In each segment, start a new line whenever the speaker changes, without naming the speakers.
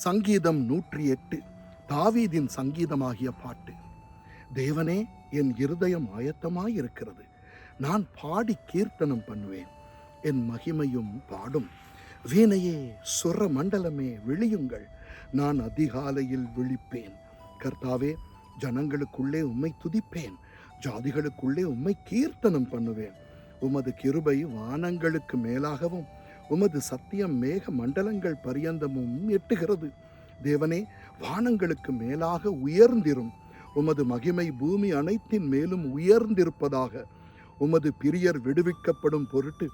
சங்கீதம் 108 தாவீதின் சங்கீதமாகிய பாட்டு. தேவனே, என் இருதயம் ஆயத்தமாயிருக்கிறது, நான் பாடி கீர்த்தனம் பண்ணுவேன். என் மகிமையும் பாடும். வீணையே, சுர மண்டலமே விழியுங்கள், நான் அதிகாலையில் விழிப்பேன். கர்த்தாவே, ஜனங்களுக்குள்ளே உம்மை துதிப்பேன், ஜாதிகளுக்குள்ளே உம்மை கீர்த்தனம் பண்ணுவேன். உமது கிருபை வானங்களுக்கு மேலாகவும் உமது சத்தியம் மேக மண்டலங்கள் பரியந்தமும் எட்டுகிறது. தேவனே, வானங்களுக்கு மேலாக உயர்ந்திரும், உமது மகிமை பூமி அனைத்தின் மேலும் உயர்ந்திருப்பதாக. உமது பிரியர் விடுவிக்கப்படும் பொருட்டு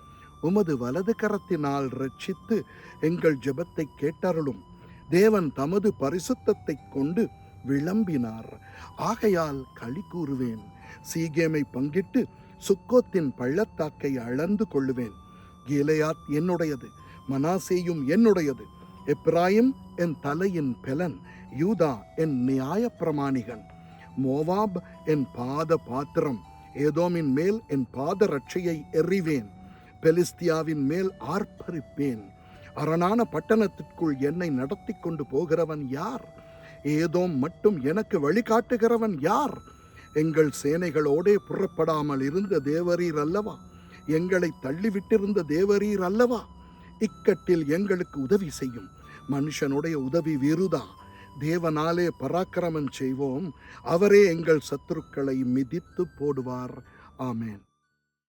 உமது வலது கரத்தினால் ரட்சித்து எங்கள் ஜெபத்தை கேட்டருளும். தேவன் தமது பரிசுத்தத்தை கொண்டு விளம்பினார், ஆகையால் களி கூறுவேன். சீகேமை பங்கிட்டு சுக்கோத்தின் பள்ளத்தாக்கை அளந்து கொள்ளுவேன். கீலேயாத் என்னுடையது, மனாசேயும் என்னுடையது. எப்ராயிம் என் தலையின் பெலன், யூதா என் நியாயப்பிரமாணிகன். மோவாப் என் பாத பாத்திரம், ஏதோமின் மேல் என் பாத ரட்சையை எறிவேன். பெலிஸ்தியாவின் மேல் ஆர்ப்பரிப்பேன். அரணான பட்டணத்திற்குள் என்னை நடத்தி கொண்டு போகிறவன் யார்? ஏதோம் மட்டும் எனக்கு வழிகாட்டுகிறவன் யார்? எங்கள் சேனைகளோடே புறப்படாமல் இருந்த தேவரீர் அல்லவா? எங்களை தள்ளிவிட்டிருந்த தேவரீர் அல்லவா? இக்கட்டில் எங்களுக்கு உதவி செய்யும். மனுஷனுடைய உதவி விருதா. தேவனாலே பராக்கிரமம் செய்வோம், அவரே எங்கள் சத்துருக்களை மிதித்து போடுவார். ஆமேன்.